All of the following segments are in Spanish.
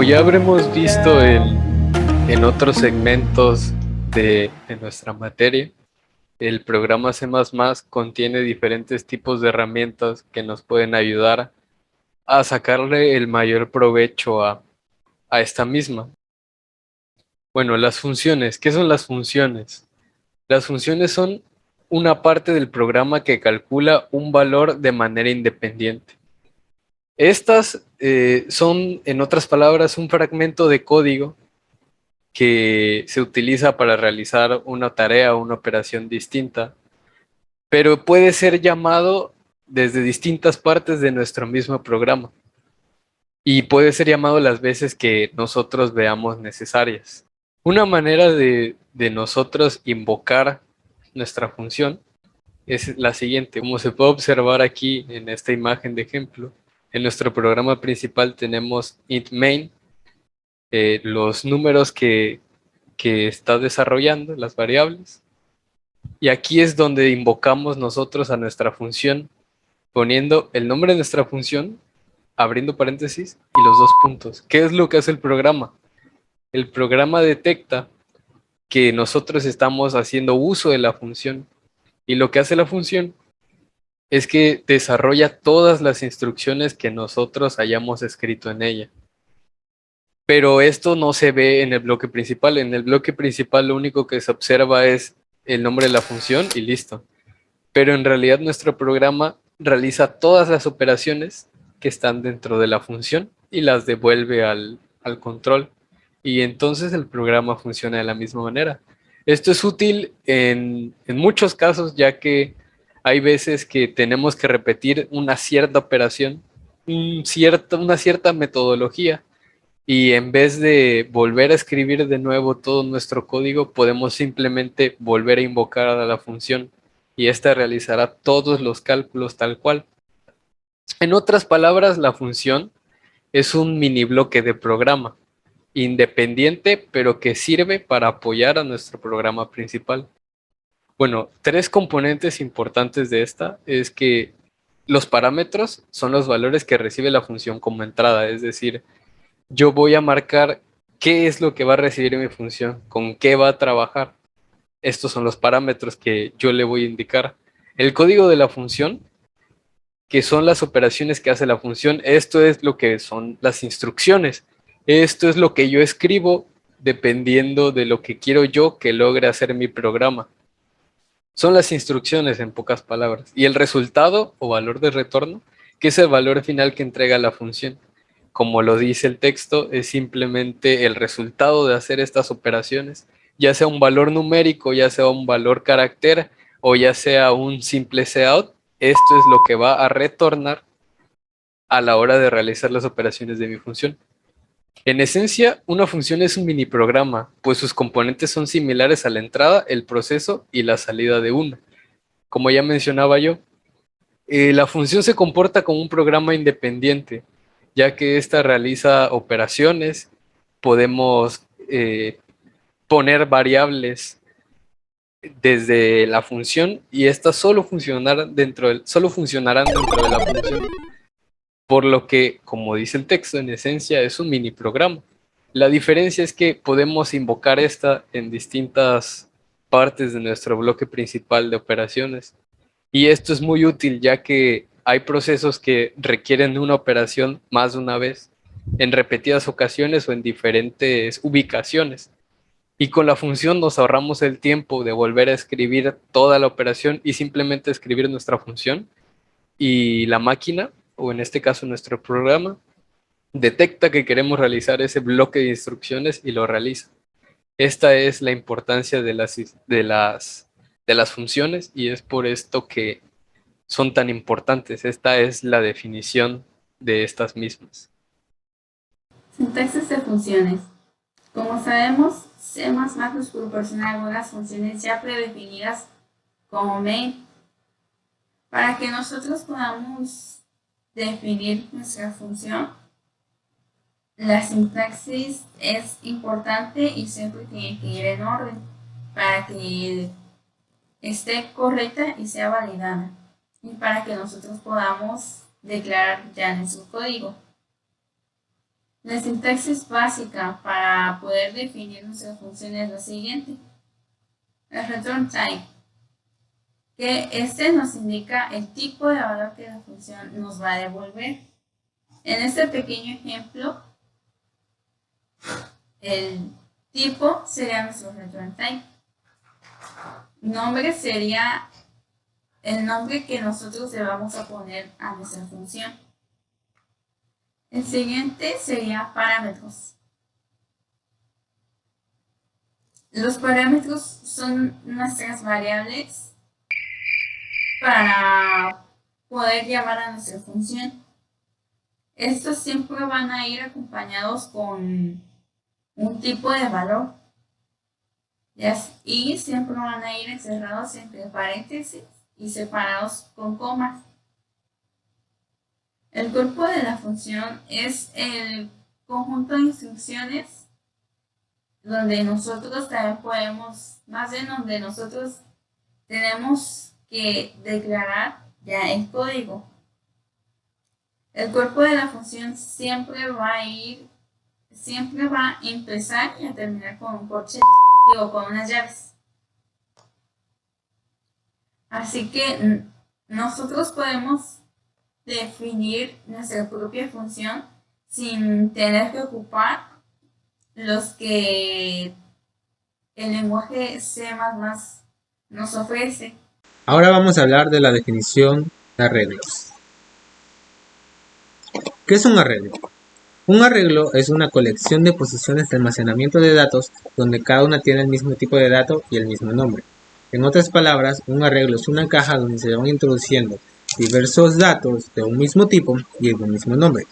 ya habremos visto en otros segmentos de nuestra materia, el programa C++ contiene diferentes tipos de herramientas que nos pueden ayudar a sacarle el mayor provecho a esta misma. Bueno, las funciones. ¿Qué son las funciones? Las funciones son una parte del programa que calcula un valor de manera independiente. Estas son, en otras palabras, un fragmento de código que se utiliza para realizar una tarea o una operación distinta, pero puede ser llamado desde distintas partes de nuestro mismo programa y puede ser llamado las veces que nosotros veamos necesarias. Una manera de nosotros invocar nuestra función es la siguiente. Como se puede observar aquí en esta imagen de ejemplo, en nuestro programa principal tenemos int main, los números que está desarrollando, las variables. Y aquí es donde invocamos nosotros a nuestra función, poniendo el nombre de nuestra función, abriendo paréntesis y los dos puntos. ¿Qué es lo que hace el programa? El programa detecta que nosotros estamos haciendo uso de la función y lo que hace la función es que desarrolla todas las instrucciones que nosotros hayamos escrito en ella. Pero esto no se ve en el bloque principal. En el bloque principal lo único que se observa es el nombre de la función y listo. Pero en realidad nuestro programa realiza todas las operaciones que están dentro de la función y las devuelve al control. Y entonces el programa funciona de la misma manera. Esto es útil en muchos casos, ya que hay veces que tenemos que repetir una cierta operación, una cierta metodología, y en vez de volver a escribir de nuevo todo nuestro código, podemos simplemente volver a invocar a la función y esta realizará todos los cálculos tal cual. En otras palabras, la función es un mini bloque de programa, independiente, pero que sirve para apoyar a nuestro programa principal. Bueno, tres componentes importantes de esta es que los parámetros son los valores que recibe la función como entrada, es decir, yo voy a marcar qué es lo que va a recibir mi función, con qué va a trabajar. Estos son los parámetros que yo le voy a indicar. El código de la función, que son las operaciones que hace la función, esto es lo que son las instrucciones. Esto es lo que yo escribo dependiendo de lo que quiero yo que logre hacer mi programa. Son las instrucciones en pocas palabras. Y el resultado o valor de retorno, que es el valor final que entrega la función. Como lo dice el texto, es simplemente el resultado de hacer estas operaciones, ya sea un valor numérico, ya sea un valor carácter o ya sea un simple cout. Esto es lo que va a retornar a la hora de realizar las operaciones de mi función. En esencia, una función es un mini programa, pues sus componentes son similares a la entrada, el proceso y la salida de una. Como ya mencionaba yo, la función se comporta como un programa independiente, ya que ésta realiza operaciones, podemos poner variables desde la función y estas solo funcionarán dentro de la función, por lo que, como dice el texto, en esencia es un mini programa. La diferencia es que podemos invocar esta en distintas partes de nuestro bloque principal de operaciones. Y esto es muy útil ya que hay procesos que requieren una operación más de una vez, en repetidas ocasiones o en diferentes ubicaciones. Y con la función nos ahorramos el tiempo de volver a escribir toda la operación y simplemente escribir nuestra función. Y la máquina, o en este caso nuestro programa, detecta que queremos realizar ese bloque de instrucciones y lo realiza. Esta es la importancia de las funciones y es por esto que son tan importantes. Esta es la definición de estas mismas. Sintaxis de funciones. Como sabemos, C++ nos proporciona algunas funciones ya predefinidas como main. Para que nosotros podamos definir nuestra función, la sintaxis es importante y siempre tiene que ir en orden para que esté correcta y sea validada y para que nosotros podamos declarar ya nuestro código. La sintaxis básica para poder definir nuestra función es la siguiente. El return type, que este nos indica el tipo de valor que la función nos va a devolver. En este pequeño ejemplo, el tipo sería nuestro return type. Nombre sería el nombre que nosotros le vamos a poner a nuestra función. El siguiente sería parámetros. Los parámetros son nuestras variables para poder llamar a nuestra función. Estos siempre van a ir acompañados con un tipo de valor y siempre van a ir encerrados entre paréntesis y separados con comas. El cuerpo de la función es el conjunto de instrucciones donde nosotros también podemos, más bien donde nosotros tenemos que declarar ya el código. El cuerpo de la función siempre va a empezar y a terminar con un corchete, con unas llaves. Así que nosotros podemos definir nuestra propia función sin tener que ocupar los que el lenguaje C++ nos ofrece. Ahora vamos a hablar de la definición de arreglos. ¿Qué es un arreglo? Un arreglo es una colección de posiciones de almacenamiento de datos donde cada una tiene el mismo tipo de dato y el mismo nombre. En otras palabras, un arreglo es una caja donde se van introduciendo diversos datos de un mismo tipo y de un mismo nombre.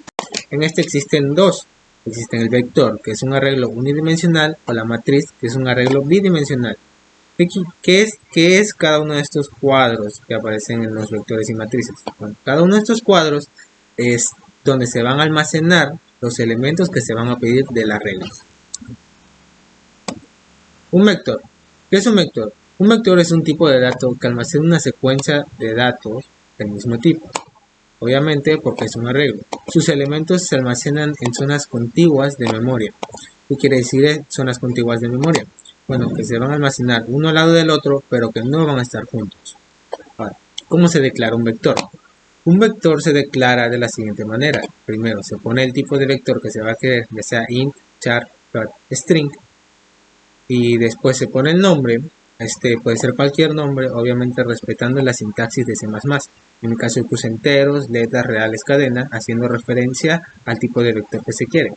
En este existen dos. Existe el vector, que es un arreglo unidimensional, o la matriz, que es un arreglo bidimensional. ¿Qué es cada uno de estos cuadros que aparecen en los vectores y matrices? Bueno, cada uno de estos cuadros es donde se van a almacenar los elementos que se van a pedir del arreglo. Un vector. ¿Qué es un vector? Un vector es un tipo de dato que almacena una secuencia de datos del mismo tipo. Obviamente porque es un arreglo. Sus elementos se almacenan en zonas contiguas de memoria. ¿Qué quiere decir zonas contiguas de memoria? Bueno, que se van a almacenar uno al lado del otro, pero que no van a estar juntos. Ahora, ¿cómo se declara un vector? Un vector se declara de la siguiente manera. Primero se pone el tipo de vector que se va a querer, ya sea int, char, float, string. Y después se pone el nombre. Este puede ser cualquier nombre, obviamente respetando la sintaxis de C++. En mi caso yo puse enteros, letras, reales, cadena, haciendo referencia al tipo de vector que se quiere.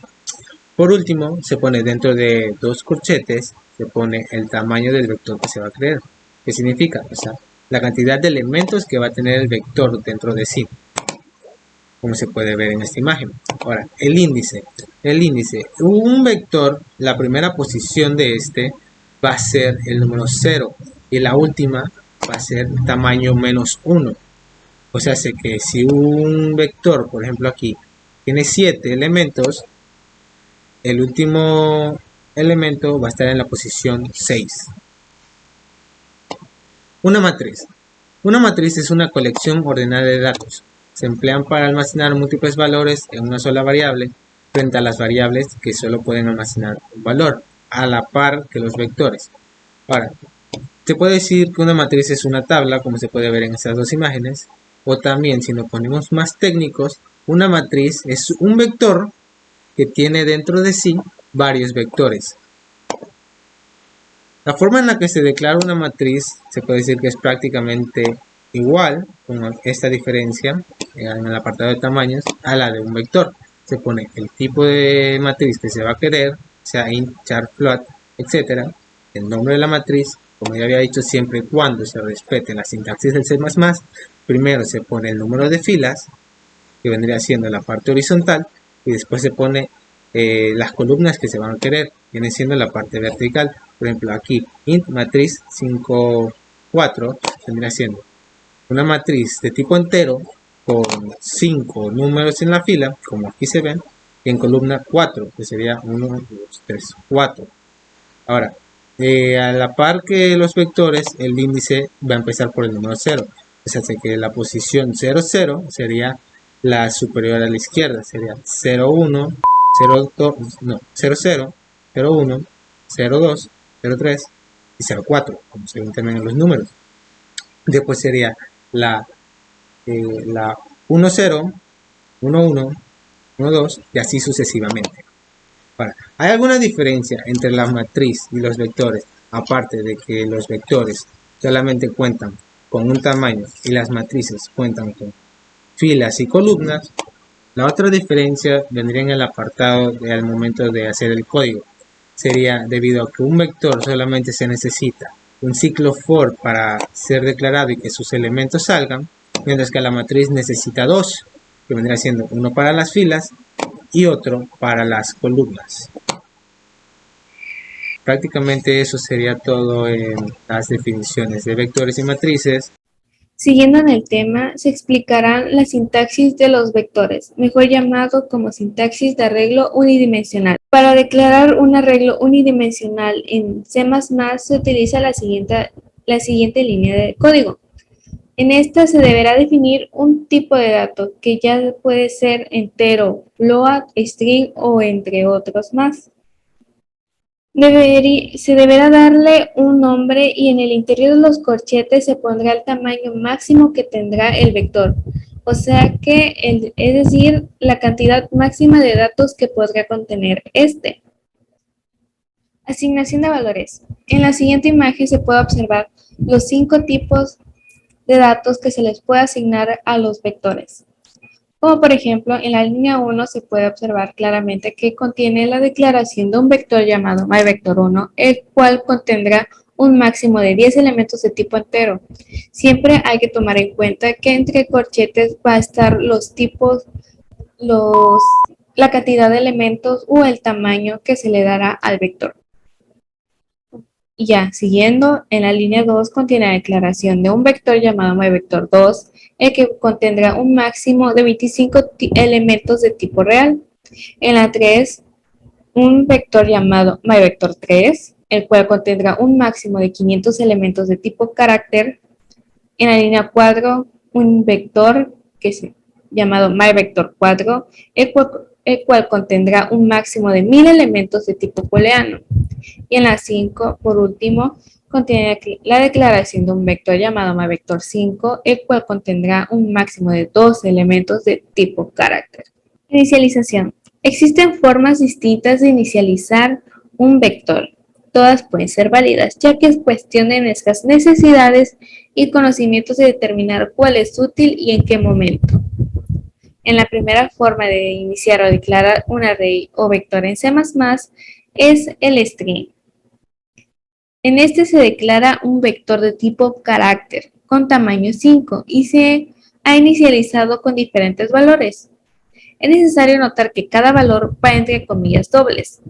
Por último, se pone dentro de dos corchetes, se pone el tamaño del vector que se va a crear. ¿Qué significa? O sea, la cantidad de elementos que va a tener el vector dentro de sí, como se puede ver en esta imagen. Ahora, el índice. Un vector, la primera posición de este va a ser el número 0 y la última va a ser tamaño -1. O sea, sé que si un vector, por ejemplo aquí, tiene 7 elementos, el último elemento va a estar en la posición 6. Una matriz. Una matriz es una colección ordenada de datos. Se emplean para almacenar múltiples valores en una sola variable frente a las variables que solo pueden almacenar un valor, a la par que los vectores. Ahora, se puede decir que una matriz es una tabla, como se puede ver en estas dos imágenes, o también, si nos ponemos más técnicos, una matriz es un vector que tiene dentro de sí varios vectores. La forma en la que se declara una matriz se puede decir que es prácticamente igual, con esta diferencia en el apartado de tamaños, a la de un vector. Se pone el tipo de matriz que se va a querer, sea int, char, float, etc. El nombre de la matriz, como ya había dicho, siempre y cuando se respete la sintaxis del C++, primero se pone el número de filas, que vendría siendo la parte horizontal, y después se pone las columnas que se van a querer, viene siendo la parte vertical. Por ejemplo, aquí int matriz 5, 4 vendría siendo una matriz de tipo entero con 5 números en la fila, como aquí se ven, y en columna 4, que sería 1, 2, 3, 4. Ahora, a la par que los vectores, el índice va a empezar por el número 0. O sea, que la posición 0, 0 sería la superior a la izquierda, sería 0, 1, 02, no, 00, 01, 02, 03 y 04, como se ven también en los números. Después sería la 10, 11, 12 y así sucesivamente. Ahora, ¿hay alguna diferencia entre la matriz y los vectores? Aparte de que los vectores solamente cuentan con un tamaño y las matrices cuentan con filas y columnas. La otra diferencia vendría en el apartado al momento de hacer el código. Sería debido a que un vector solamente se necesita un ciclo for para ser declarado y que sus elementos salgan, mientras que la matriz necesita dos, que vendría siendo uno para las filas y otro para las columnas. Prácticamente eso sería todo en las definiciones de vectores y matrices. Siguiendo en el tema, se explicarán la sintaxis de los vectores, mejor llamado como sintaxis de arreglo unidimensional. Para declarar un arreglo unidimensional en C++ se utiliza la siguiente línea de código. En esta se deberá definir un tipo de dato, que ya puede ser entero, float, string o entre otros más. Se deberá darle un nombre y en el interior de los corchetes se pondrá el tamaño máximo que tendrá el vector, o sea que, es decir, la cantidad máxima de datos que podrá contener este. Asignación de valores. En la siguiente imagen se puede observar los 5 tipos de datos que se les puede asignar a los vectores. Como por ejemplo, en la línea 1 se puede observar claramente que contiene la declaración de un vector llamado myVector1, el cual contendrá un máximo de 10 elementos de tipo entero. Siempre hay que tomar en cuenta que entre corchetes va a estar los tipos, la cantidad de elementos o el tamaño que se le dará al vector. Y ya, siguiendo, en la línea 2 contiene la declaración de un vector llamado myVector2, el que contendrá un máximo de 25 elementos de tipo real. En la 3, un vector llamado myVector3, el cual contendrá un máximo de 500 elementos de tipo carácter. En la línea 4, un vector llamado myVector4, el cual contendrá un máximo de 1000 elementos de tipo booleano. Y en la 5, por último, contiene la declaración de un vector llamado myVector5, el cual contendrá un máximo de 12 elementos de tipo carácter. Inicialización. Existen formas distintas de inicializar un vector. Todas pueden ser válidas, ya que es cuestión de nuestras necesidades y conocimientos de determinar cuál es útil y en qué momento. En la primera forma de iniciar o declarar un array o vector en C++ es el string. En este se declara un vector de tipo carácter con tamaño 5 y se ha inicializado con diferentes valores. Es necesario notar que cada valor va entre comillas dobles,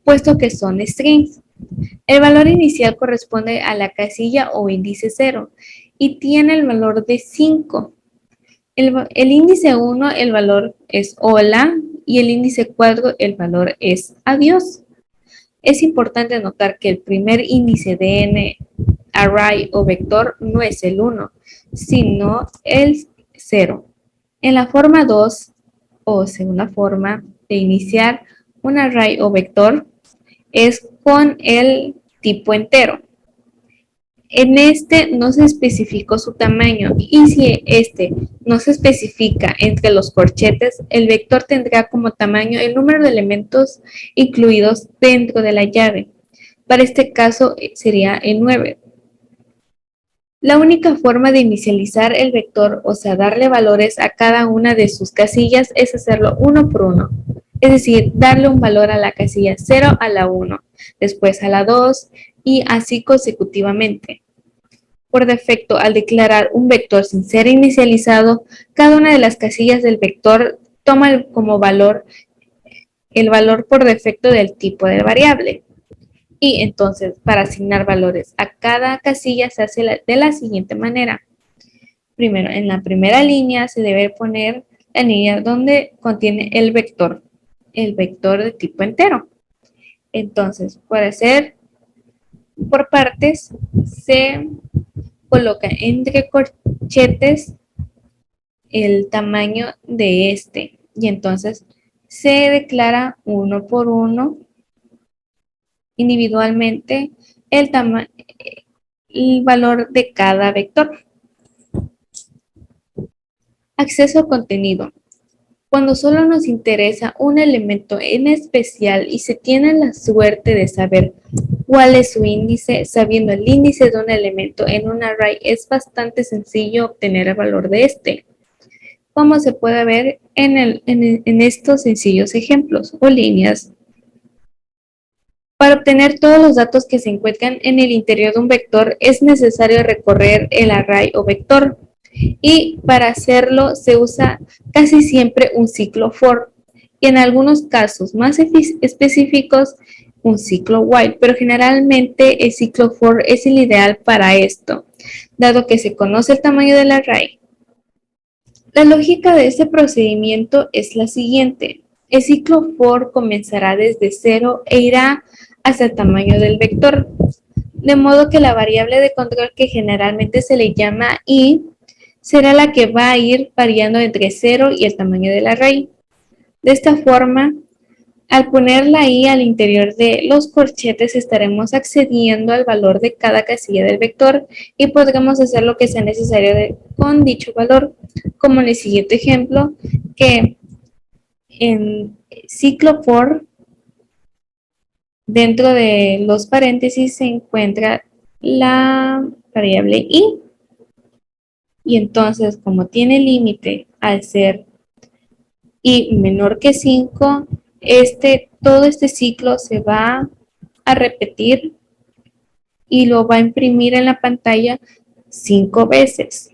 puesto que son strings. El valor inicial corresponde a la casilla o índice 0 y tiene el valor de 5. El índice 1, el valor es hola, y el índice 4, el valor es adiós. Es importante notar que el primer índice de n array o vector no es el 1, sino el 0. En la forma 2, o segunda forma de iniciar un array o vector, es con el tipo entero. En este no se especificó su tamaño y si este no se especifica entre los corchetes, el vector tendrá como tamaño el número de elementos incluidos dentro de la llave. Para este caso sería el 9. La única forma de inicializar el vector, o sea, darle valores a cada una de sus casillas, es hacerlo uno por uno. Es decir, darle un valor a la casilla 0 a la 1, después a la 2 y así consecutivamente. Por defecto, al declarar un vector sin ser inicializado, cada una de las casillas del vector toma como valor el valor por defecto del tipo de variable. Y entonces, para asignar valores a cada casilla se hace de la siguiente manera. Primero, en la primera línea se debe poner la línea donde contiene el vector de tipo entero. Entonces, para hacer por partes, se coloca entre corchetes el tamaño de este y entonces se declara uno por uno individualmente el valor de cada vector. Acceso a contenido. Cuando solo nos interesa un elemento en especial y se tiene la suerte de saber cuál es su índice, sabiendo el índice de un elemento en un array, es bastante sencillo obtener el valor de este, como se puede ver en estos sencillos ejemplos o líneas. Para obtener todos los datos que se encuentran en el interior de un vector, es necesario recorrer el array o vector. Y para hacerlo se usa casi siempre un ciclo for y en algunos casos más específicos un ciclo while, pero generalmente el ciclo for es el ideal para esto, dado que se conoce el tamaño del array. La lógica de este procedimiento es la siguiente. El ciclo for comenzará desde 0 e irá hasta el tamaño del vector, de modo que la variable de control, que generalmente se le llama i, será la que va a ir variando entre 0 y el tamaño del array. De esta forma, al poner la i al interior de los corchetes, estaremos accediendo al valor de cada casilla del vector y podremos hacer lo que sea necesario con dicho valor, como en el siguiente ejemplo, que en ciclo for, dentro de los paréntesis se encuentra la variable i. Y entonces, como tiene límite al ser i menor que 5, todo este ciclo se va a repetir y lo va a imprimir en la pantalla 5 veces.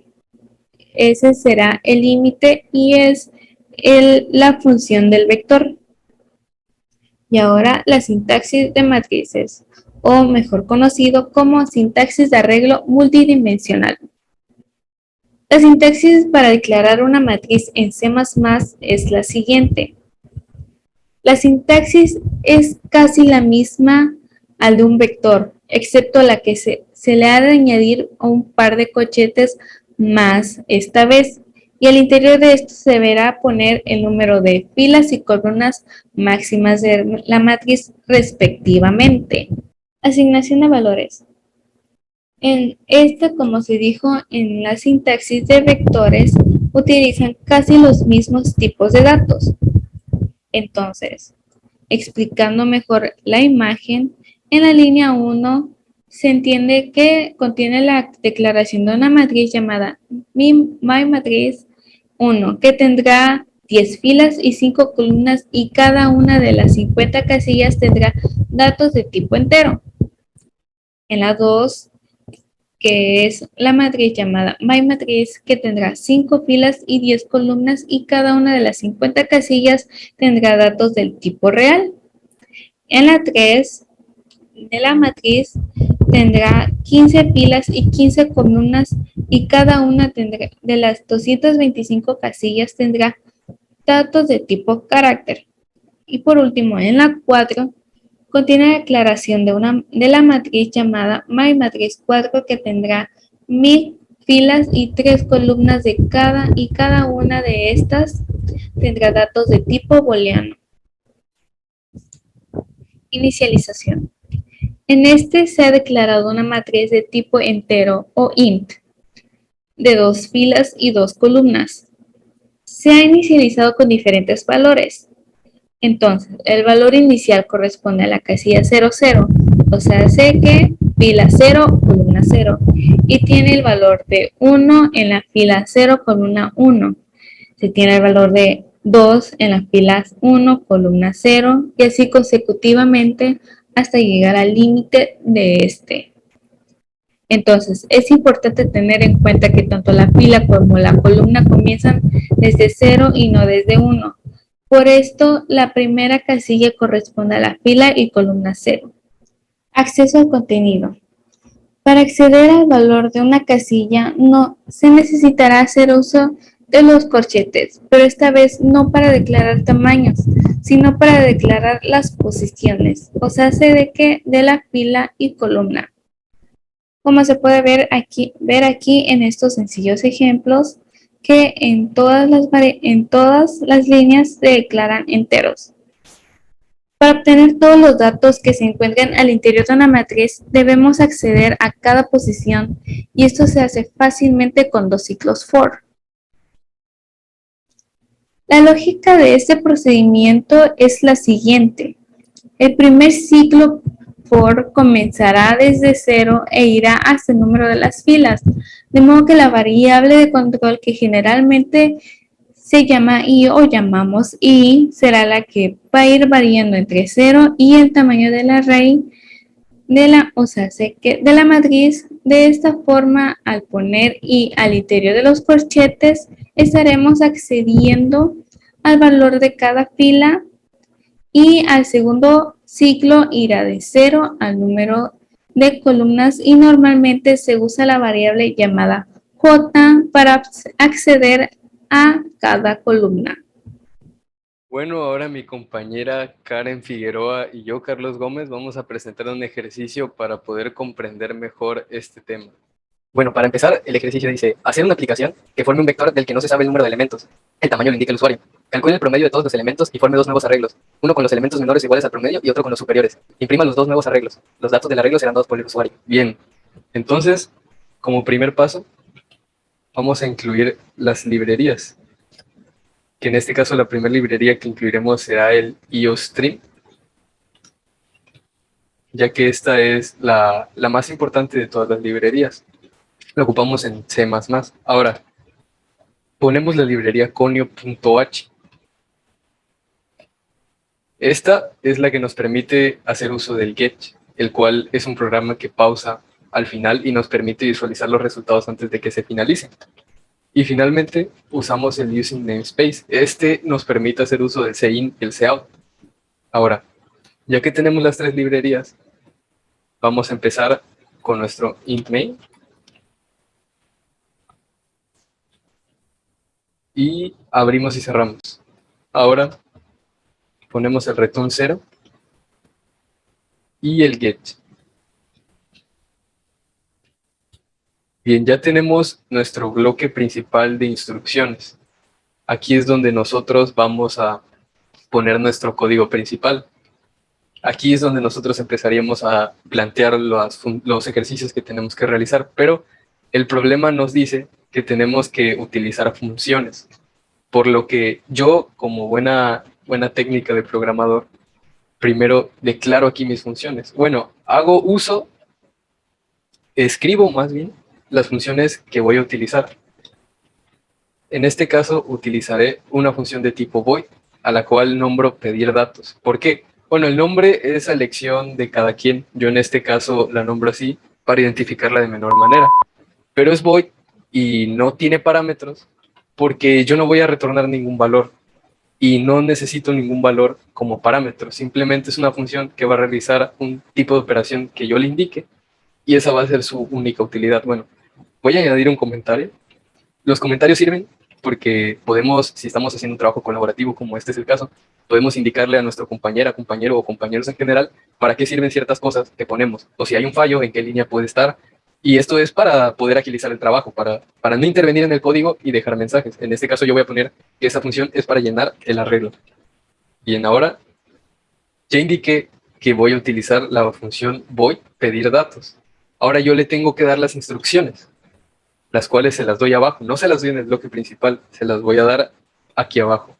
Ese será el límite y es la función del vector. Y ahora la sintaxis de matrices, o mejor conocido como sintaxis de arreglo multidimensional. La sintaxis para declarar una matriz en C++ es la siguiente. La sintaxis es casi la misma al de un vector, excepto la que se le ha de añadir un par de corchetes más esta vez, y al interior de esto se deberá poner el número de filas y columnas máximas de la matriz respectivamente. Asignación de valores. En como se dijo en la sintaxis de vectores, utilizan casi los mismos tipos de datos. Entonces, explicando mejor la imagen, en la línea 1 se entiende que contiene la declaración de una matriz llamada myMatriz 1, que tendrá 10 filas y 5 columnas y cada una de las 50 casillas tendrá datos de tipo entero. En la 2, que es la matriz llamada myMatriz, que tendrá 5 filas y 10 columnas y cada una de las 50 casillas tendrá datos del tipo real. En la 3, de la matriz tendrá 15 filas y 15 columnas y cada una de las 225 casillas tendrá datos de tipo carácter. Y por último, en la 4, contiene la declaración de la matriz llamada myMatriz 4, que tendrá 1000 filas y 3 columnas y cada una de estas tendrá datos de tipo booleano. Inicialización. En se ha declarado una matriz de tipo entero o int de 2 filas y 2 columnas. Se ha inicializado con diferentes valores. Entonces, el valor inicial corresponde a la casilla 00, o sea, sé que fila 0, columna 0, y tiene el valor de 1 en la fila 0, columna 1. Se tiene el valor de 2 en las filas 1, columna 0, y así consecutivamente hasta llegar al límite de este. Entonces, es importante tener en cuenta que tanto la fila como la columna comienzan desde 0 y no desde 1. Por esto, la primera casilla corresponde a la fila y columna 0. Acceso al contenido. Para acceder al valor de una casilla, no se necesitará hacer uso de los corchetes, pero esta vez no para declarar tamaños, sino para declarar las posiciones, o sea, de la fila y columna. Como se puede ver aquí en estos sencillos ejemplos, que en todas las líneas se declaran enteros. Para obtener todos los datos que se encuentran al interior de una matriz, debemos acceder a cada posición y esto se hace fácilmente con dos ciclos for. La lógica de este procedimiento es la siguiente. El primer ciclo for comenzará desde 0 e irá hasta el número de las filas, de modo que la variable de control que generalmente se llama i o llamamos i será la que va a ir variando entre 0 y el tamaño del array de la matriz. De esta forma, al poner i al interior de los corchetes, estaremos accediendo al valor de cada fila y al segundo ciclo irá de 0 al número de columnas y normalmente se usa la variable llamada j para acceder a cada columna. Bueno, ahora mi compañera Karen Figueroa y yo, Carlos Gómez, vamos a presentar un ejercicio para poder comprender mejor este tema. Bueno, para empezar, el ejercicio dice, hacer una aplicación que forme un vector del que no se sabe el número de elementos. El tamaño lo indica el usuario. Calcule el promedio de todos los elementos y forme dos nuevos arreglos, uno con los elementos menores iguales al promedio y otro con los superiores. Imprima los dos nuevos arreglos. Los datos del arreglo serán dados por el usuario. Bien, entonces, como primer paso, vamos a incluir las librerías, que en este caso la primera librería que incluiremos será el IOStream, ya que esta es la más importante de todas las librerías. La ocupamos en C++. Ahora, ponemos la librería conio.h. Esta es la que nos permite hacer uso del get, el cual es un programa que pausa al final y nos permite visualizar los resultados antes de que se finalicen. Y finalmente usamos el using namespace. Este nos permite hacer uso del cin y el cout. Ahora, ya que tenemos las tres librerías, vamos a empezar con nuestro int main y abrimos y cerramos. Ahora ponemos el return 0 y el get. Bien, ya tenemos nuestro bloque principal de instrucciones. Aquí es donde nosotros vamos a poner nuestro código principal. Aquí es donde nosotros empezaríamos a plantear los ejercicios que tenemos que realizar, pero el problema nos dice que tenemos que utilizar funciones, por lo que yo, como buena técnica de programador, primero declaro aquí mis funciones. Bueno, escribo más bien las funciones que voy a utilizar. En este caso utilizaré una función de tipo void, a la cual nombro pedir datos. ¿Por qué? Bueno, el nombre es elección de cada quien. Yo en este caso la nombro así para identificarla de menor manera. Pero es void y no tiene parámetros porque yo no voy a retornar ningún valor y no necesito ningún valor como parámetro. Simplemente es una función que va a realizar un tipo de operación que yo le indique y esa va a ser su única utilidad. Bueno, voy a añadir un comentario. Los comentarios sirven porque podemos, si estamos haciendo un trabajo colaborativo como este es el caso, podemos indicarle a nuestro compañera, compañero o compañeros en general para qué sirven ciertas cosas que ponemos, o si hay un fallo, en qué línea puede estar, y esto es para poder agilizar el trabajo, para no intervenir en el código y dejar mensajes. En este caso yo voy a poner que esa función es para llenar el arreglo. Bien, ahora ya indiqué que voy a utilizar la función void pedir datos. Ahora yo le tengo que dar las instrucciones, las cuales se las doy abajo. No se las doy en el bloque principal, se las voy a dar aquí abajo.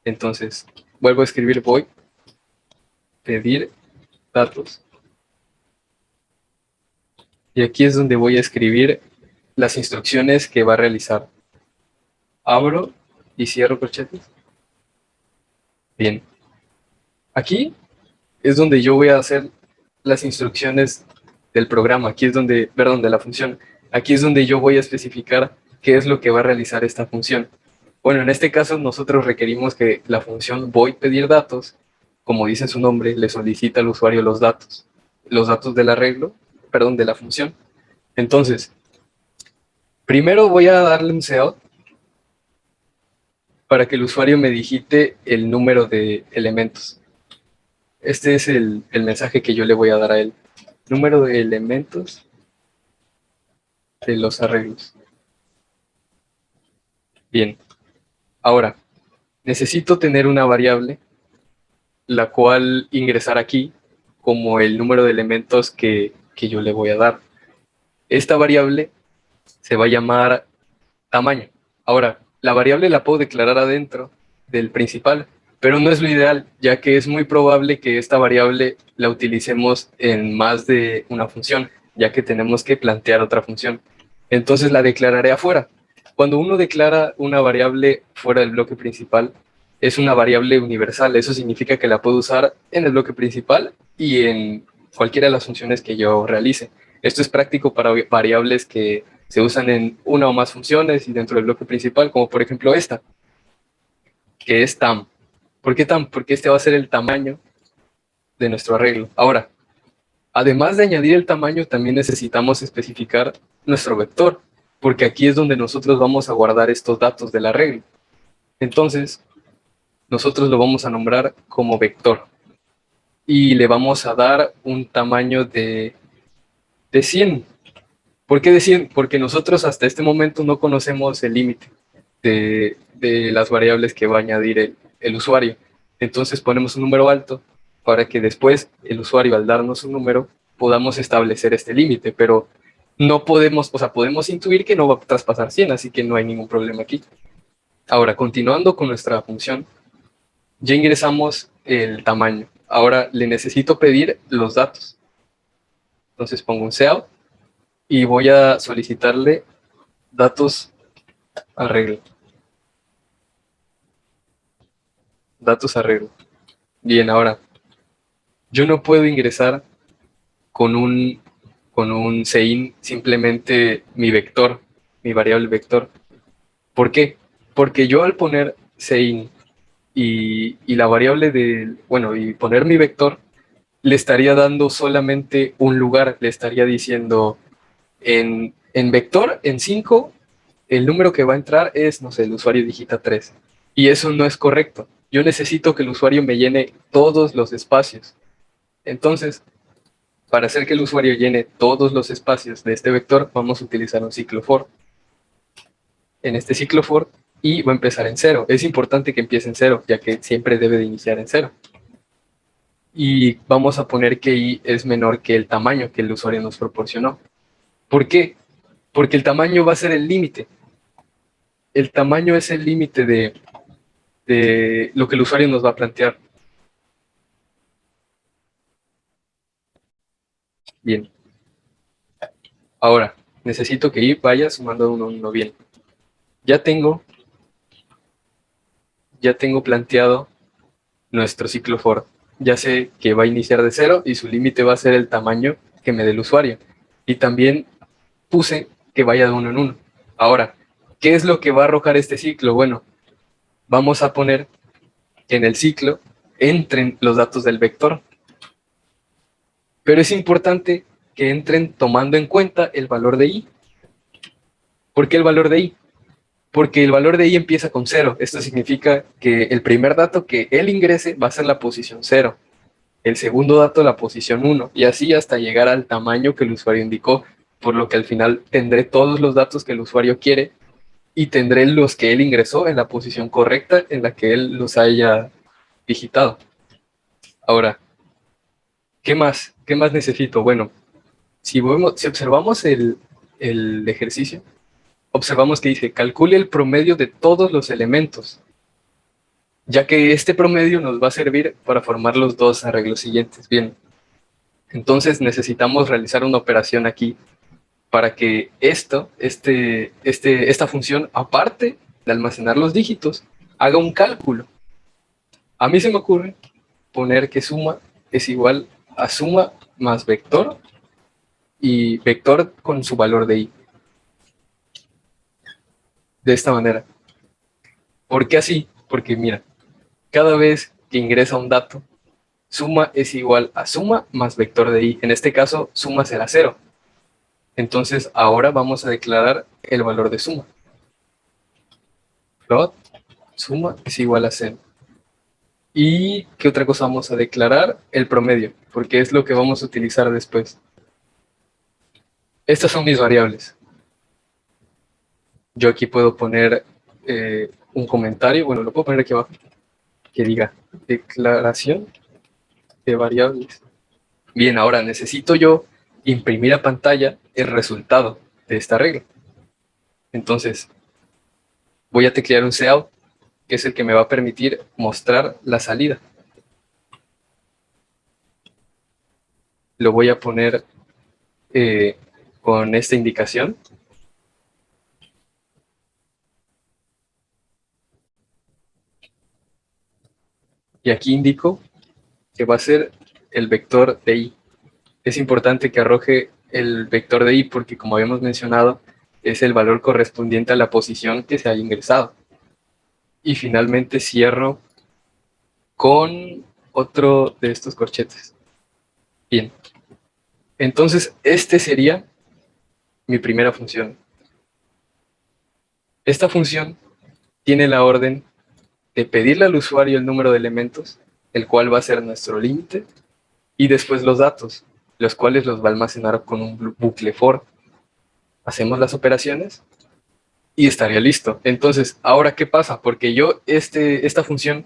Entonces, vuelvo a escribir void pedir datos. Y aquí es donde voy a escribir las instrucciones que va a realizar. Abro y cierro corchetes. Bien. Aquí es donde yo voy a hacer las instrucciones del programa. Aquí es donde, perdón, de la función. Aquí es donde yo voy a especificar qué es lo que va a realizar esta función. Bueno, en este caso nosotros requerimos que la función void pedir datos, como dice su nombre, le solicita al usuario los datos del arreglo, perdón, de la función. Entonces, primero voy a darle un cout para que el usuario me digite el número de elementos. Este es el mensaje que yo le voy a dar a él. Número de elementos de los arreglos. Bien, ahora, necesito tener una variable la cual ingresar aquí como el número de elementos que yo le voy a dar. Esta variable se va a llamar tamaño. Ahora, la variable la puedo declarar adentro del principal, pero no es lo ideal, ya que es muy probable que esta variable la utilicemos en más de una función, ya que tenemos que plantear otra función. Entonces la declararé afuera. Cuando uno declara una variable fuera del bloque principal, es una variable universal. Eso significa que la puedo usar en el bloque principal y en cualquiera de las funciones que yo realice. Esto es práctico para variables que se usan en una o más funciones y dentro del bloque principal, como por ejemplo esta, que es tam. ¿Por qué tam? Porque este va a ser el tamaño de nuestro arreglo. Ahora, además de añadir el tamaño, también necesitamos especificar nuestro vector, porque aquí es donde nosotros vamos a guardar estos datos del arreglo. Entonces, nosotros lo vamos a nombrar como vector y le vamos a dar un tamaño de 100. ¿Por qué de 100? Porque nosotros hasta este momento no conocemos el límite de las variables que va a añadir el usuario. Entonces ponemos un número alto para que después el usuario, al darnos un número, podamos establecer este límite, pero no podemos, o sea, podemos intuir que no va a traspasar 100, así que no hay ningún problema aquí. Ahora, continuando con nuestra función, ya ingresamos el tamaño. Ahora le necesito pedir los datos. Entonces pongo un seal y voy a solicitarle datos arreglo. Datos arreglo. Bien, ahora, yo no puedo ingresar con un sein simplemente mi vector, mi variable vector. ¿Por qué? Porque yo al poner sein y la variable y poner mi vector, le estaría dando solamente un lugar, le estaría diciendo en vector, en 5, el número que va a entrar es, no sé, el usuario digita 3. Y eso no es correcto. Yo necesito que el usuario me llene todos los espacios. Entonces, para hacer que el usuario llene todos los espacios de este vector, vamos a utilizar un ciclo for. En este ciclo for, y va a empezar en 0. Es importante que empiece en 0, ya que siempre debe de iniciar en 0. Y vamos a poner que i es menor que el tamaño que el usuario nos proporcionó. ¿Por qué? Porque el tamaño va a ser el límite. El tamaño es el límite de lo que el usuario nos va a plantear. Bien. Ahora, necesito que i vaya sumando uno a uno bien. Ya tengo planteado nuestro ciclo for. Ya sé que va a iniciar de 0 y su límite va a ser el tamaño que me dé el usuario. Y también puse que vaya de uno en uno. Ahora, ¿qué es lo que va a arrojar este ciclo? Bueno, vamos a poner que en el ciclo entren los datos del vector. Pero es importante que entren tomando en cuenta el valor de i. ¿Por qué el valor de i? Porque el valor de i empieza con 0. Esto significa que el primer dato que él ingrese va a ser la posición 0. El segundo dato la posición 1. Y así hasta llegar al tamaño que el usuario indicó. Por lo que al final tendré todos los datos que el usuario quiere y tendré los que él ingresó en la posición correcta en la que él los haya digitado. Ahora, ¿qué más? ¿Qué más necesito? Bueno, si observamos el ejercicio, observamos que dice, calcule el promedio de todos los elementos, ya que este promedio nos va a servir para formar los dos arreglos siguientes. Bien, entonces necesitamos realizar una operación aquí para que esta función, aparte de almacenar los dígitos, haga un cálculo. A mí se me ocurre poner que suma es igual a suma más vector y vector con su valor de i. De esta manera. ¿Por qué así? Porque mira, cada vez que ingresa un dato, suma es igual a suma más vector de i. En este caso, suma será 0. Entonces, ahora vamos a declarar el valor de suma. Plot, suma es igual a 0. ¿Y qué otra cosa vamos a declarar? El promedio, porque es lo que vamos a utilizar después. Estas son mis variables. Yo aquí puedo poner un comentario, bueno, lo puedo poner aquí abajo, que diga declaración de variables. Bien, ahora necesito yo imprimir a pantalla el resultado de esta regla. Entonces, voy a teclear un cout, que es el que me va a permitir mostrar la salida. Lo voy a poner con esta indicación. Y aquí indico que va a ser el vector de i. Es importante que arroje el vector de i porque, como habíamos mencionado, es el valor correspondiente a la posición que se haya ingresado. Y finalmente cierro con otro de estos corchetes. Bien. Entonces, este sería mi primera función. Esta función tiene la orden de pedirle al usuario el número de elementos, el cual va a ser nuestro límite, y después los datos, los cuales los va a almacenar con un bucle for. Hacemos las operaciones y estaría listo. Entonces, ¿ahora qué pasa? Porque yo esta función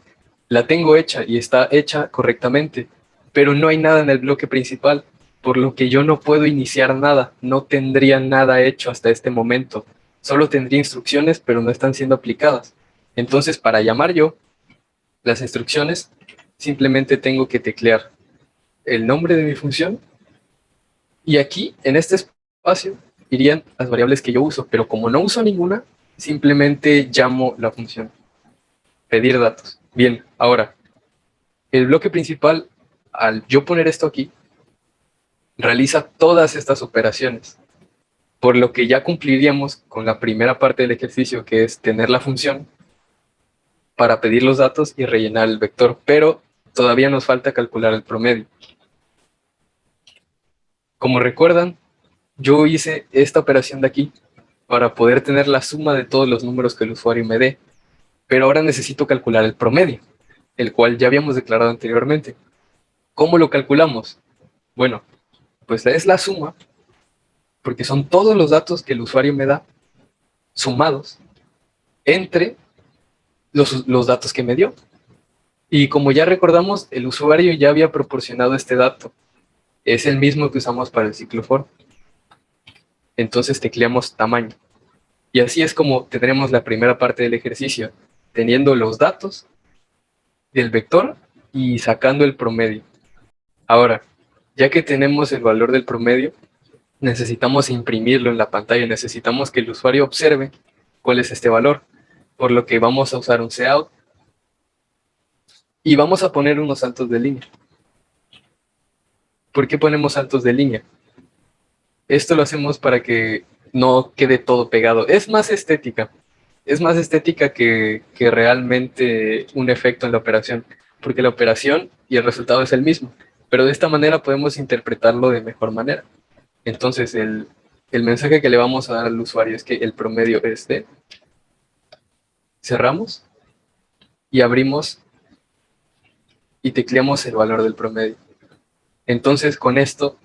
la tengo hecha y está hecha correctamente, pero no hay nada en el bloque principal, por lo que yo no puedo iniciar nada, no tendría nada hecho hasta este momento. Solo tendría instrucciones, pero no están siendo aplicadas. Entonces, para llamar yo las instrucciones, simplemente tengo que teclear el nombre de mi función y aquí, en este espacio, irían las variables que yo uso, pero como no uso ninguna, simplemente llamo la función pedir datos. Bien, ahora, el bloque principal, al yo poner esto aquí, realiza todas estas operaciones, por lo que ya cumpliríamos con la primera parte del ejercicio, que es tener la función para pedir los datos y rellenar el vector, pero todavía nos falta calcular el promedio. Como recuerdan, yo hice esta operación de aquí para poder tener la suma de todos los números que el usuario me dé, pero ahora necesito calcular el promedio, el cual ya habíamos declarado anteriormente. ¿Cómo lo calculamos? Bueno, pues es la suma, porque son todos los datos que el usuario me da, sumados, entre los datos que me dio. Y como ya recordamos, el usuario ya había proporcionado este dato. Es el mismo que usamos para el ciclo for. Entonces tecleamos tamaño. Y así es como tendremos la primera parte del ejercicio, teniendo los datos del vector y sacando el promedio. Ahora, ya que tenemos el valor del promedio, necesitamos imprimirlo en la pantalla, necesitamos que el usuario observe cuál es este valor, por lo que vamos a usar un cout y vamos a poner unos saltos de línea. ¿Por qué ponemos saltos de línea? Esto lo hacemos para que no quede todo pegado. Es más estética que realmente un efecto en la operación, porque la operación y el resultado es el mismo, pero de esta manera podemos interpretarlo de mejor manera. Entonces, el mensaje que le vamos a dar al usuario es que el promedio es de, cerramos y abrimos y tecleamos el valor del promedio. Entonces, con esto,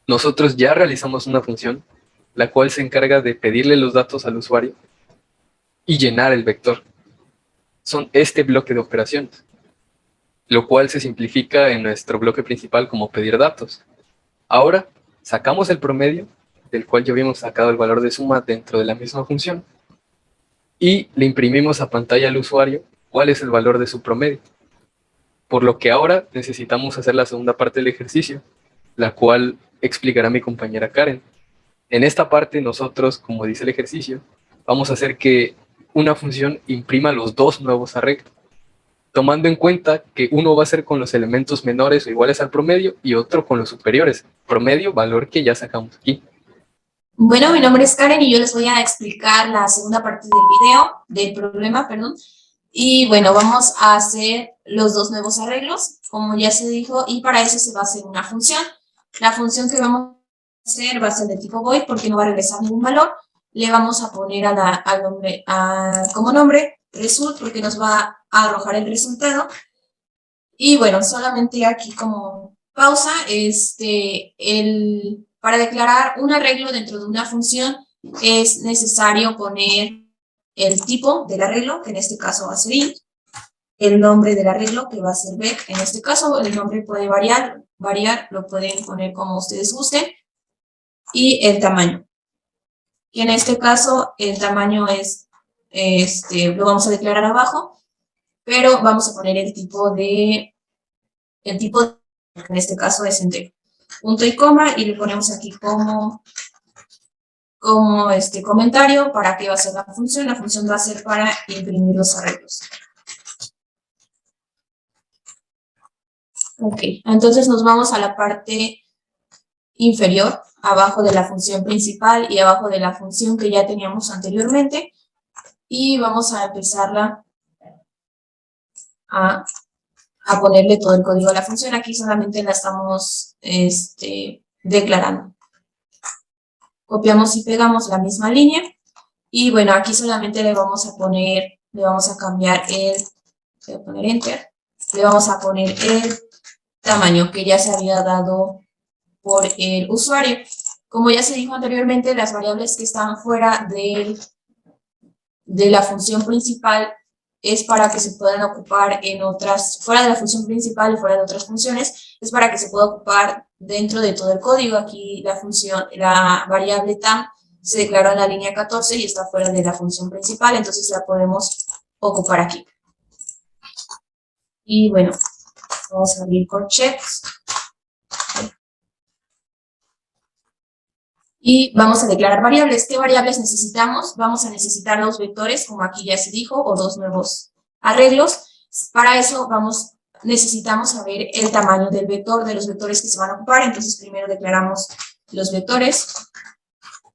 nosotros ya realizamos una función, la cual se encarga de pedirle los datos al usuario y llenar el vector. Son este bloque de operaciones, lo cual se simplifica en nuestro bloque principal como pedir datos. Ahora, sacamos el promedio, del cual ya habíamos sacado el valor de suma dentro de la misma función, y le imprimimos a pantalla al usuario cuál es el valor de su promedio. Por lo que ahora necesitamos hacer la segunda parte del ejercicio, la cual explicará mi compañera Karen. En esta parte nosotros, como dice el ejercicio, vamos a hacer que una función imprima los dos nuevos arreglos, tomando en cuenta que uno va a ser con los elementos menores o iguales al promedio y otro con los superiores. Promedio, valor que ya sacamos aquí. Bueno, mi nombre es Karen y yo les voy a explicar la segunda parte del problema, perdón. Y bueno, vamos a hacer los dos nuevos arreglos, como ya se dijo, y para eso se va a hacer una función. La función que vamos a hacer va a ser de tipo void porque no va a regresar ningún valor. Le vamos a poner como nombre result porque nos va a arrojar el resultado. Y bueno, solamente aquí como pausa, para declarar un arreglo dentro de una función es necesario poner el tipo del arreglo, que en este caso va a ser int, el nombre del arreglo, que va a ser bec, en este caso el nombre puede variar, lo pueden poner como ustedes gusten, y el tamaño. Y en este caso el tamaño es, lo vamos a declarar abajo, pero vamos a poner el tipo, en este caso es entero. Punto y coma, y le ponemos aquí como comentario para qué va a ser la función. La función va a ser para imprimir los arreglos. Ok, entonces nos vamos a la parte inferior, abajo de la función principal y abajo de la función que ya teníamos anteriormente, y vamos a empezarla a ponerle todo el código a la función. Aquí solamente la estamos declarando. Copiamos y pegamos la misma línea, y bueno, aquí solamente le vamos a cambiar voy a poner enter, le vamos a poner el tamaño que ya se había dado por el usuario. Como ya se dijo anteriormente, las variables que están fuera de la función principal es para que se puedan ocupar en otras, fuera de la función principal y fuera de otras funciones, es para que se pueda ocupar dentro de todo el código. Aquí la variable tam se declaró en la línea 14 y está fuera de la función principal, entonces la podemos ocupar aquí. Y bueno, vamos a abrir corchets. Y vamos a declarar variables. ¿Qué variables necesitamos? Vamos a necesitar 2 vectores, como aquí ya se dijo, o 2 nuevos arreglos. Para eso necesitamos saber el tamaño del vector, de los vectores que se van a ocupar. Entonces primero declaramos los vectores,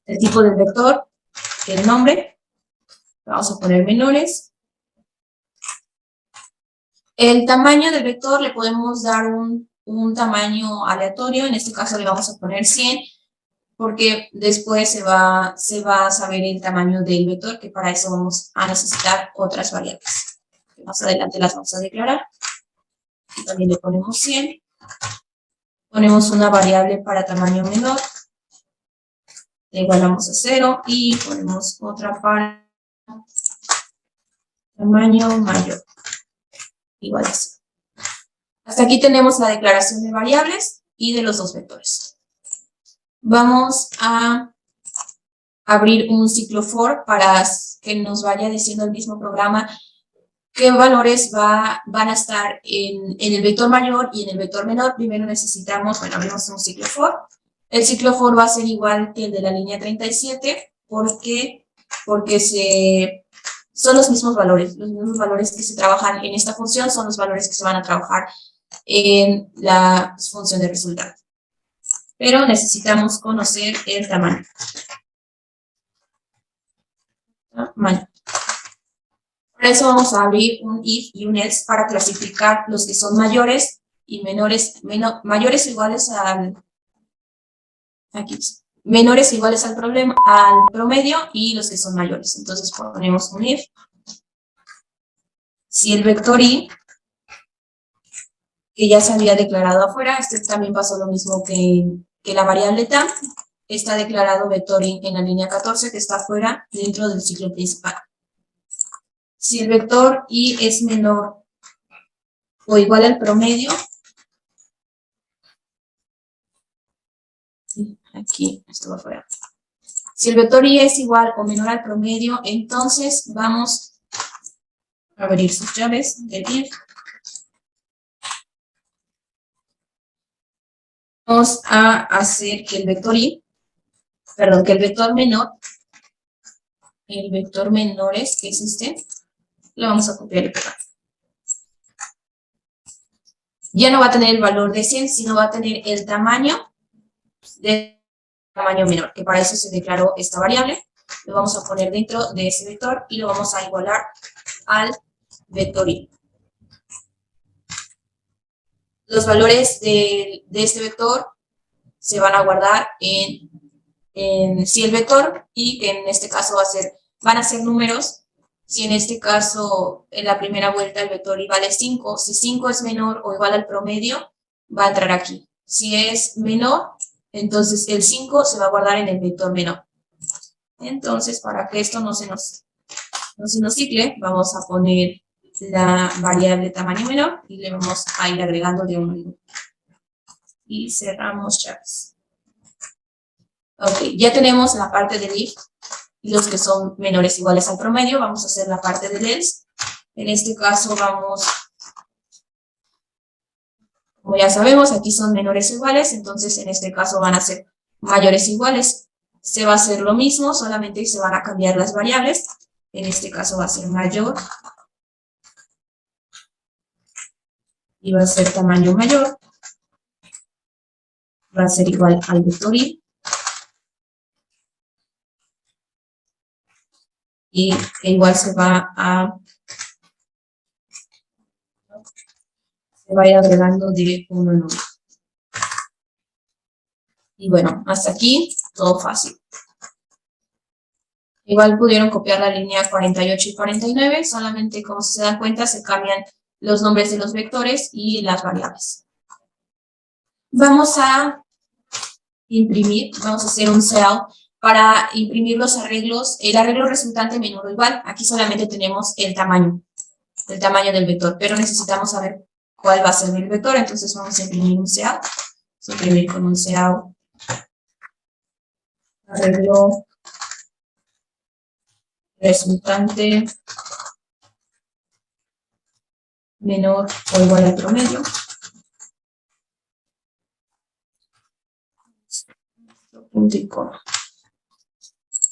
el tipo del vector, el nombre, vamos a poner menores. El tamaño del vector le podemos dar un tamaño aleatorio, en este caso le vamos a poner 100, porque después se va a saber el tamaño del vector, que para eso vamos a necesitar otras variables. Más adelante las vamos a declarar. También le ponemos 100. Ponemos una variable para tamaño menor. Le igualamos a 0 y ponemos otra para tamaño mayor. Igual a 0. Hasta aquí tenemos la declaración de variables y de los 2 vectores. Vamos a abrir un ciclo for para que nos vaya diciendo el mismo programa qué valores van a estar en el vector mayor y en el vector menor. Primero necesitamos, abrimos un ciclo for. El ciclo for va a ser igual que el de la línea 37 porque son los mismos valores que se trabajan en esta función, son los valores que se van a trabajar en la función de resultado. Pero necesitamos conocer el tamaño. Para eso vamos a abrir un if y un else para clasificar los que son mayores y menores, mayores o iguales al, menores o iguales al promedio, y los que son mayores. Entonces ponemos un if. Si el vector i, que ya se había declarado afuera, también pasó lo mismo que la variable tam, está declarado vector i en la línea 14, que está afuera dentro del ciclo principal. Si el vector i es menor o igual al promedio, aquí, esto va afuera. Si el vector i es igual o menor al promedio, entonces vamos a abrir sus llaves del if. Vamos a hacer que el vector que el vector menores, que es lo vamos a copiar y pegar. Ya no va a tener el valor de 100, sino va a tener el tamaño de tamaño menor, que para eso se declaró esta variable. Lo vamos a poner dentro de ese vector y lo vamos a igualar al vector i. Los valores de este vector se van a guardar si el vector i, que en este caso van a ser números. Si en este caso, en la primera vuelta, el vector i vale 5, si 5 es menor o igual al promedio, va a entrar aquí. Si es menor, entonces el 5 se va a guardar en el vector menor. Entonces, para que esto no se nos no se nos cicle, vamos a poner la variable tamaño menor y le vamos a ir agregando de uno en uno. Y cerramos chaves. Ok, ya tenemos la parte del if y los que son menores o iguales al promedio. Vamos a hacer la parte del else. En este caso vamos, como ya sabemos, aquí son menores o iguales, entonces en este caso van a ser mayores o iguales. Se va a hacer lo mismo, solamente se van a cambiar las variables. En este caso va a ser mayor y va a ser tamaño mayor. Va a ser igual al vector i. Y igual se va a ir agregando de uno en uno. Y bueno, hasta aquí todo fácil. Igual pudieron copiar la línea 48 y 49, solamente como se dan cuenta se cambian los nombres de los vectores y las variables. Vamos a imprimir, vamos a hacer un cell para imprimir los arreglos, el arreglo resultante menor o igual. Aquí solamente tenemos el tamaño del vector, pero necesitamos saber cuál va a ser el vector, entonces vamos a imprimir un cell. Vamos a imprimir con un cell arreglo resultante menor o igual al promedio. Punto y coma.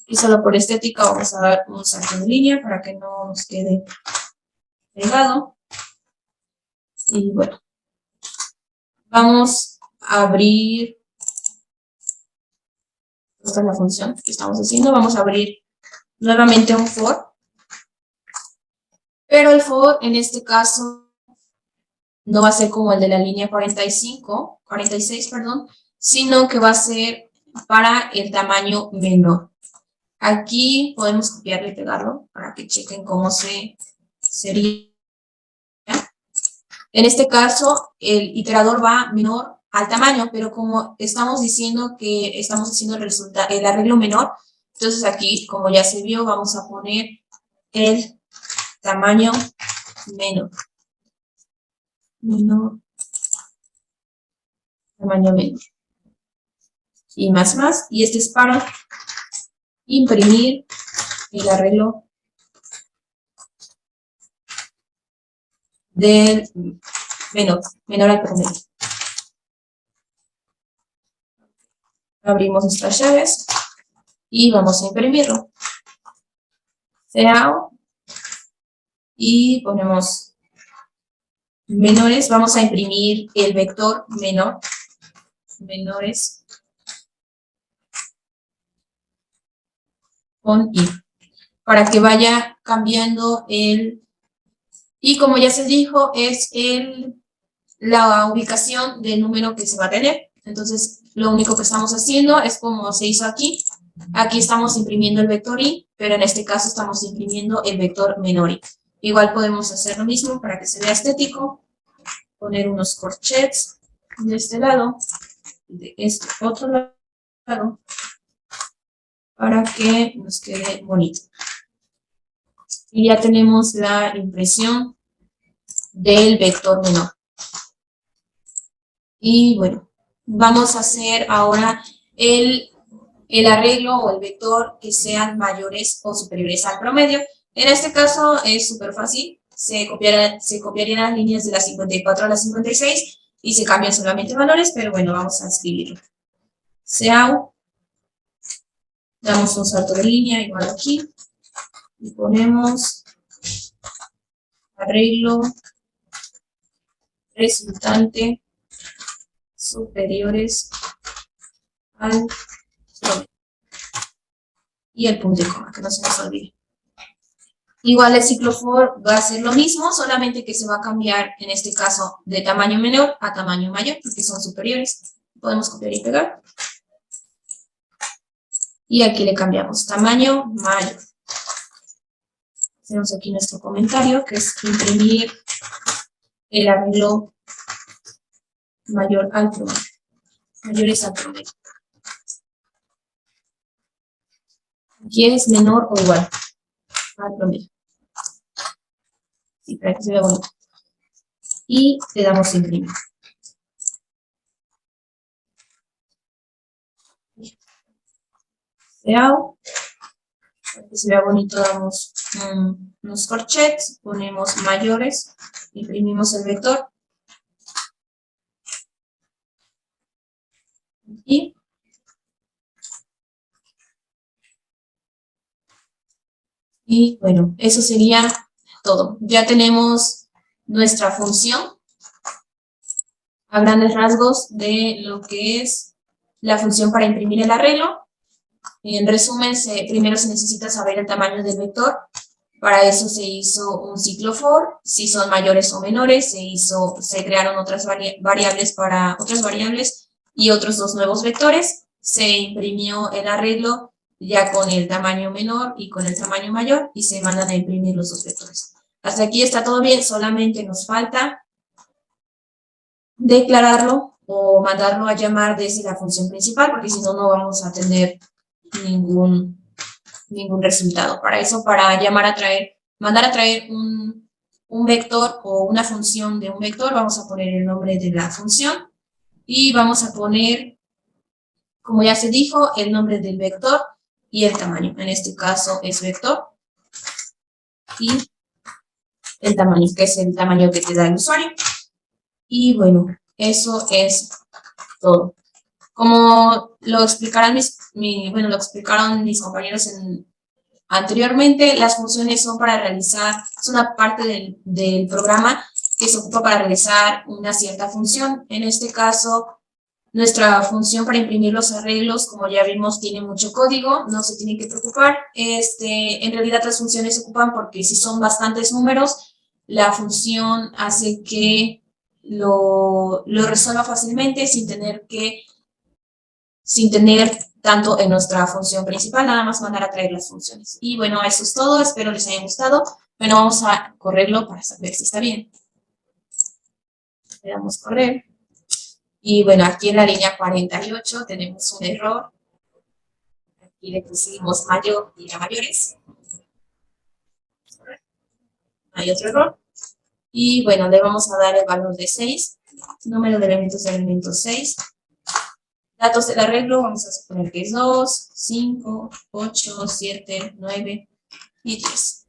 Y solo por estética vamos a dar un salto de línea para que no nos quede pegado. Y bueno, vamos a abrir, esta es la función que estamos haciendo, vamos a abrir nuevamente un for, pero el for en este caso no va a ser como el de la línea 46, perdón, sino que va a ser para el tamaño menor. Aquí podemos copiarlo y pegarlo para que chequen cómo sería. En este caso, el iterador va menor al tamaño, pero como estamos diciendo que estamos haciendo el arreglo menor, entonces aquí, como ya se vio, vamos a poner el tamaño menor. Tamaño menor. Y más, y este es para imprimir el arreglo del menor al promedio. Abrimos nuestras llaves y vamos a imprimirlo. Cout y ponemos menores, vamos a imprimir el vector menor, menores con i, para que vaya cambiando y como ya se dijo, es la ubicación del número que se va a tener. Entonces, lo único que estamos haciendo es como se hizo aquí. Aquí estamos imprimiendo el vector i, pero en este caso estamos imprimiendo el vector menor i. Igual podemos hacer lo mismo para que se vea estético. Poner unos corchets de este lado, de este otro lado, para que nos quede bonito. Y ya tenemos la impresión del vector menor. Y bueno, vamos a hacer ahora el arreglo o el vector que sean mayores o superiores al promedio. En este caso es súper fácil, se copiarían las líneas de la 54 a la 56 y se cambian solamente valores, pero bueno, vamos a escribirlo. Cout, damos un salto de línea igual aquí y ponemos arreglo resultante superiores al promedio. Y el punto y coma, que no se nos olvide. Igual el ciclo for va a ser lo mismo, solamente que se va a cambiar, en este caso, de tamaño menor a tamaño mayor, porque son superiores. Podemos copiar y pegar. Y aquí le cambiamos tamaño mayor. Hacemos aquí nuestro comentario, que es imprimir el arreglo mayor al promedio. Mayores al promedio. Aquí es menor o igual al promedio. Sí, para que se vea bonito. Y le damos imprimir. Para que se vea bonito, damos unos corchets, ponemos mayores, imprimimos el vector. Y bueno, eso sería todo. Ya tenemos nuestra función a grandes rasgos de lo que es la función para imprimir el arreglo. En resumen, primero se necesita saber el tamaño del vector. Para eso se hizo un ciclo for. Si son mayores o menores, se crearon otras variables y otros dos nuevos vectores. Se imprimió el arreglo ya con el tamaño menor y con el tamaño mayor y se mandan a imprimir los dos vectores. Hasta aquí está todo bien, solamente nos falta declararlo o mandarlo a llamar desde la función principal, porque si no, no vamos a tener ningún resultado. Para eso, para mandar a traer un vector o una función de un vector, vamos a poner el nombre de la función y vamos a poner, como ya se dijo, el nombre del vector y el tamaño. En este caso es vector y el tamaño, que es el tamaño que te da el usuario. Y bueno, eso es todo. Como lo explicaron mis compañeros anteriormente, las funciones son una parte del programa que se ocupa para realizar una cierta función. En este caso, nuestra función para imprimir los arreglos, como ya vimos, tiene mucho código, no se tienen que preocupar. En realidad las funciones se ocupan porque si son bastantes números, la función hace que lo resuelva fácilmente sin tener tanto en nuestra función principal, nada más mandar a traer las funciones. Y bueno, eso es todo, espero les haya gustado. Bueno, vamos a correrlo para saber si está bien. Le damos correr. Y bueno, aquí en la línea 48 tenemos un error. Aquí le pusimos mayor y a mayores. Hay otro error. Y bueno, le vamos a dar el valor de 6. Número de elementos 6. Datos del arreglo, vamos a suponer que es 2, 5, 8, 7, 9 y 10.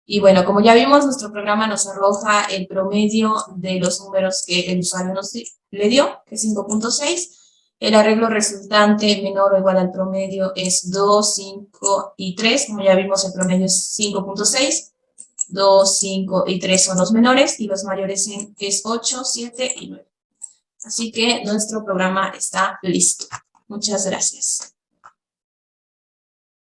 Y bueno, como ya vimos, nuestro programa nos arroja el promedio de los números que el usuario le dio, que es 5.6. El arreglo resultante menor o igual al promedio es 2, 5 y 3. Como ya vimos, el promedio es 5.6. 2, 5 y 3 son los menores y los mayores es 8, 7 y 9. Así que nuestro programa está listo. Muchas gracias.